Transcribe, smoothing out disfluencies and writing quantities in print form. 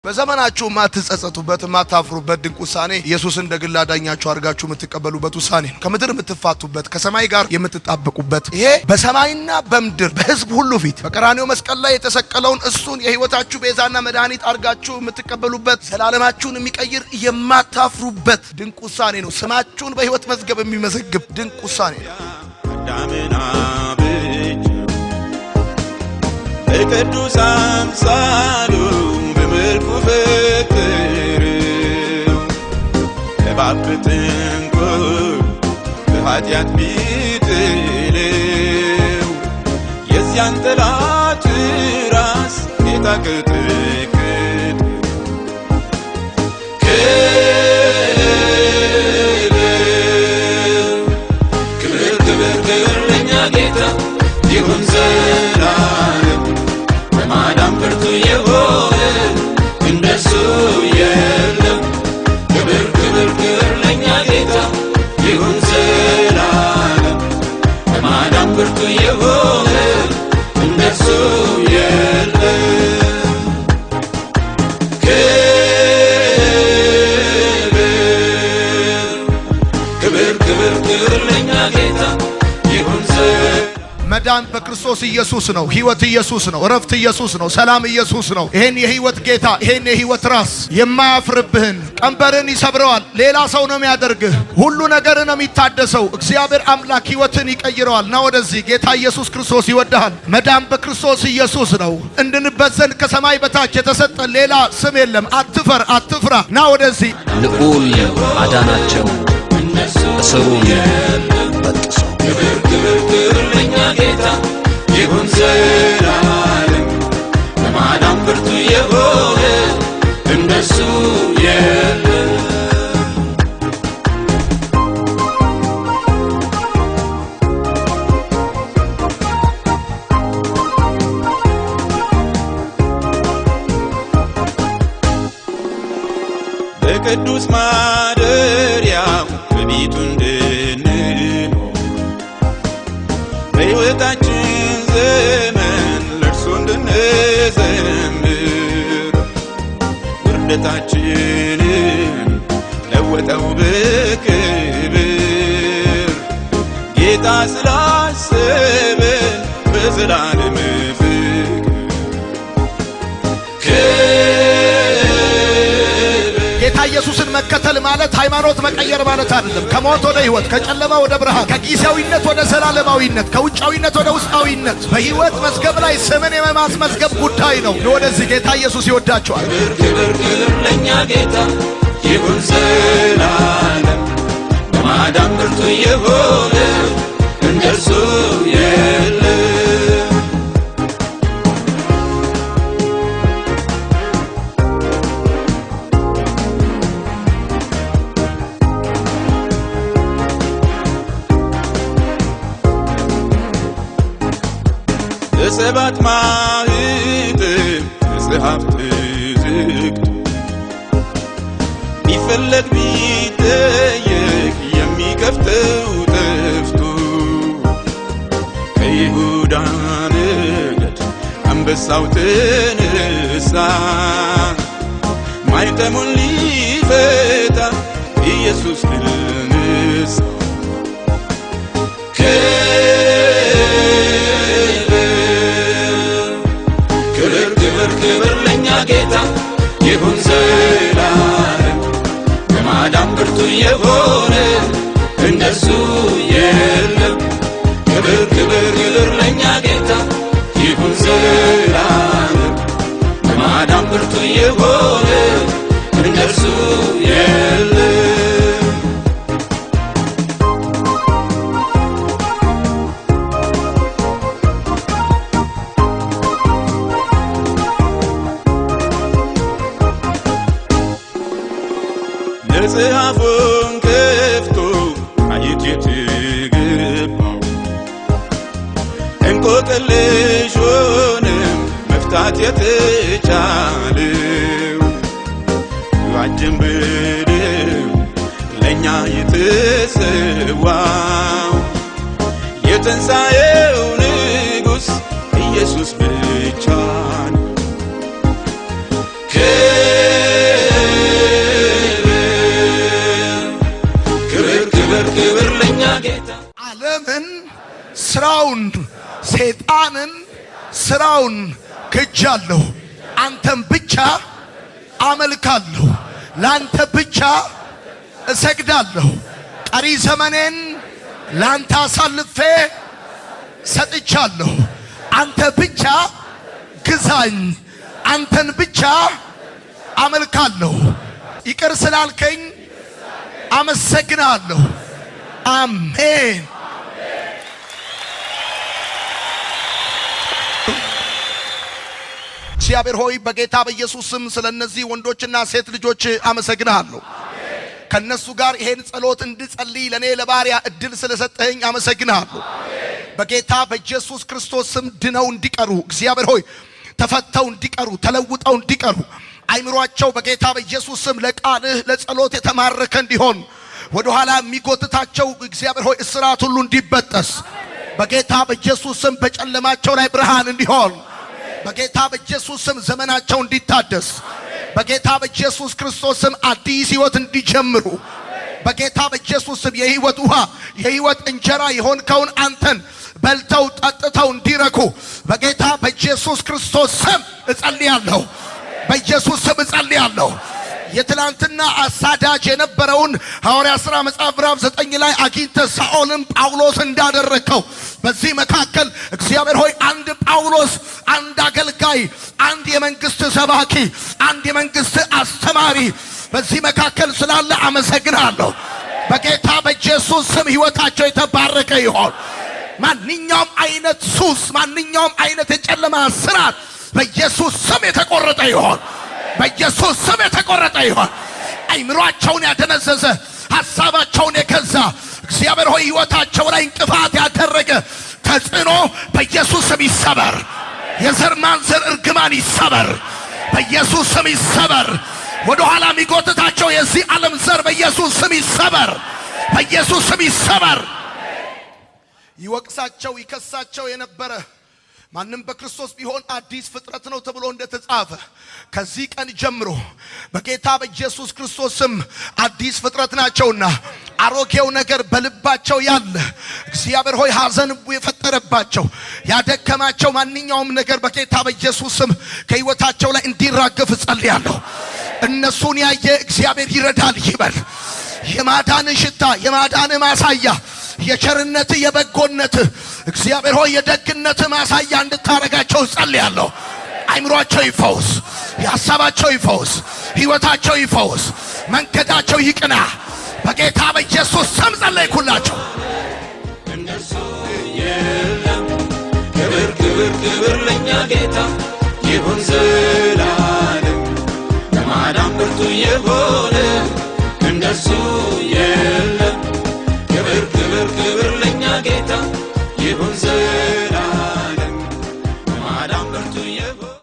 በዘመናችሁ ማትጸጸቱበት ማታፍሩበት ድንቅ ውሳኔ ኢየሱስ እንደ ግል አዳኛችሁ አድርጋችሁ የምትቀበሉበት ውሳኔ ነው። ከምድር የምትፋቱበት ከሰማይ ጋር የምትጣበቁበት ይሄ በሰማይና በምድር በሕዝብ ሁሉ ፊት በቀራንዮ መስቀል ላይ የተሰቀለውን እሱን የሕይወታችሁ ቤዛና መድኃኒት አድርጋችሁ የምትቀበሉበት ዘላለማችሁን የሚቀይር የማታፍሩበት ድንቅ ውሳኔ ነው። ስማችሁን በሕይወት መዝገብ የሚመዘግብ ድንቅ ውሳኔ ነው። ቅዱስ አምሳሉ በመልኩ ፈጠረው ከባብትንኩል በኃጢአት ቢጥለው የዚያን ጠላት ራስ ጌታ ቀጠቀጠ። ክብር ክብር ክብር ለኛ ጌታ ይሁን ዘላለም በማዳን ብርቱ የሆነ እንደሱ የለም። ክብር ክብር ክብር ለኛ ጌታ ይሁን ዘላለም በማዳን ብርቱ የሆነ እንደሱ የለም። ክብር ክብር ክብር ለኛ ጌታ ይሁን ዘላለም። መዳን በክርስቶስ ኢየሱስ ነው። ሕይወት ኢየሱስ ነው። እረፍት ኢየሱስ ነው። ሰላም ኢየሱስ ነው። ይሄን የሕይወት ጌታ ይሄን የሕይወት ራስ የማያፍርብህን ቀንበርን ይሰብረዋል። ሌላ ሰው ነው የሚያደርግህ። ሁሉ ነገር ነው የሚታደሰው። እግዚአብሔር አምላክ ሕይወትን ይቀይረዋል። ና ወደዚህ ጌታ ኢየሱስ ክርስቶስ ይወድሃል። መዳን በክርስቶስ ኢየሱስ ነው። እንድንበት ዘንድ ከሰማይ በታች የተሰጠ ሌላ ስም የለም። አትፈር፣ አትፍራ። ና ወደዚህ ልዑል አዳናቸው እስሩን በጥሶ ክብር ክብር ክብር ለኛ ጌታ ይሁን ዘላለም በማዳን ብርቱ የሆነ እንደሱ የለም። በቅዱስ ማደሪያው በቤቱ እንድንኖር በሕይወታችን ዘመን ለእርሱ እንድንዘምር ውርደታችንን ለወጠው በክብር ጌታ ስላሰበን በዘላለም ጌታ ኢየሱስን መከተል ማለት ሃይማኖት መቀየር ማለት አይደለም። ከሞት ወደ ሕይወት፣ ከጨለማ ወደ ብርሃን፣ ከጊዜያዊነት ወደ ዘላለማዊነት፣ ከውጫዊነት ወደ ውስጣዊነት በሕይወት መዝገብ ላይ ስምን የማስመዝገብ ጉዳይ ነው። ወደዚህ ጌታ ኢየሱስ ይወዳቸዋል። ክብር ክብር ክብር ለኛ ጌታ ይሁን ዘላለም በማዳን ብርቱ የሆነ እንደርሱ የለም። ሰባት ማኅተም መጽሐፍ ተዘግቶ ቢፈለግ ቢጠየቅ የሚከፍተው ጠፍቶ ከይሁዳ ነገድ አንበሳው ተነሳ ማኅተሙን ሊፈታ ኢየሱስ ድል ነሣ። ክብር ለኛ ጌታ ይሁን ዘላለም በማዳን ብርቱ የሆነ እንደሱ የለም። ክብር ክብር ክብር ለኛ ጌታ ይሁን ዘላለም በማዳን ብርቱ የሆነ እንደሱ የለም። መጽሐፉን ከፍቶ ማየት የተገባው እንቆቅልሹንም መፍታት የተቻለው ዋጅን ብለው ለእኛ የተሰዋው የትንሣኤው ንጉሥ ኢየሱስ ብቻ ነው። ስራውን ክጃለሁ። አንተም ብቻ አመልካለሁ። ላንተ ብቻ እሰግዳለሁ። ቀሪ ዘመኔን ላንተ አሳልፌ ሰጥቻለሁ። አንተ ብቻ ግዛኝ። አንተን ብቻ አመልካለሁ። ይቅር ስላልከኝ አመሰግናለሁ። አሜን። እግዚአብሔር ሆይ በጌታ በኢየሱስ ስም ስለነዚህ ወንዶችና ሴት ልጆች አመሰግናለሁ። ከነሱ ጋር ይሄን ጸሎት እንድጸልይ ለኔ ለባሪያ እድል ስለሰጠኝ አመሰግናለሁ። በጌታ በኢየሱስ ክርስቶስ ስም ድነው እንዲቀሩ እግዚአብሔር ሆይ ተፈተው እንዲቀሩ ተለውጠው እንዲቀሩ አይምሯቸው በጌታ በኢየሱስ ስም ለቃልህ ለጸሎት የተማረከ እንዲሆን ወደ ኋላ የሚጎትታቸው እግዚአብሔር ሆይ እስራት ሁሉ እንዲበጠስ በጌታ በኢየሱስ ስም በጨለማቸው ላይ ብርሃን እንዲሆን በጌታ በኢየሱስ ስም ዘመናቸው እንዲታደስ በጌታ በኢየሱስ ክርስቶስ ስም አዲስ ሕይወት እንዲጀምሩ በጌታ በኢየሱስ ስም የሕይወት ውሃ የሕይወት እንጀራ የሆንከውን አንተን በልተው ጠጥተው እንዲረኩ በጌታ በኢየሱስ ክርስቶስ ስም እጸልያለሁ። በኢየሱስ ስም እጸልያለሁ። የትላንትና አሳዳጅ የነበረውን ሐዋርያ ሥራ መጽሐፍ ምዕራፍ 9 ላይ አግኝተ ሳኦልን ጳውሎስ እንዳደረከው በዚህ መካከል እግዚአብሔር ሆይ አንድ ጳውሎስ፣ አንድ አገልጋይ፣ አንድ የመንግስት ሰባኪ፣ አንድ የመንግስት አስተማሪ በዚህ መካከል ስላለ አመሰግናለሁ። በጌታ በኢየሱስ ስም ሕይወታቸው የተባረከ ይሆን። ማንኛውም አይነት ሱስ፣ ማንኛውም አይነት የጨለማ ስራት በኢየሱስ ስም የተቆረጠ ይሆን። በኢየሱስ ስም የተቆረጠ ይሆን። አይምሯቸውን ያደነዘዘ ሐሳባቸውን የገዛ እግዚአብሔር ሆይ ሕይወታቸው ላይ እንቅፋት ያደረገ ተጽዕኖ በኢየሱስ ስም ይሰበር። የዘር ማንዘር እርግማን ይሰበር። በኢየሱስ ስም ይሰበር። ወደ ኋላ የሚጎትታቸው የዚህ ዓለም ዘር በኢየሱስ ስም ይሰበር። በኢየሱስ ስም ይሰበር። ይወቅሳቸው ይከሳቸው የነበረ ማንም በክርስቶስ ቢሆን አዲስ ፍጥረት ነው ተብሎ እንደተጻፈ ከዚህ ቀን ጀምሮ በጌታ በኢየሱስ ክርስቶስ ስም አዲስ ፍጥረት ናቸውና አሮጌው ነገር በልባቸው ያለ እግዚአብሔር ሆይ ሐዘን የፈጠረባቸው ያደከማቸው ማንኛውም ነገር በጌታ በኢየሱስ ስም ከሕይወታቸው ላይ እንዲራገፍ እጸልያለሁ። እነሱን ያየ እግዚአብሔር ይረዳል ይበል። የማዳን ሽታ የማዳን ማሳያ የቸርነት የበጎነት እግዚአብሔር ሆይ የደግነት ማሳያ እንድታረጋቸው ጸልያለሁ። አይምሮአቸው ይፈውስ፣ የሐሳባቸው ይፈውስ፣ ሕይወታቸው ይፈውስ፣ መንገዳቸው ይቅና። በጌታ በኢየሱስ ስም ጸለይኩላቸው። እነሱ የለም ክብር ክብር ክብር ለኛ ጌታ ይሁን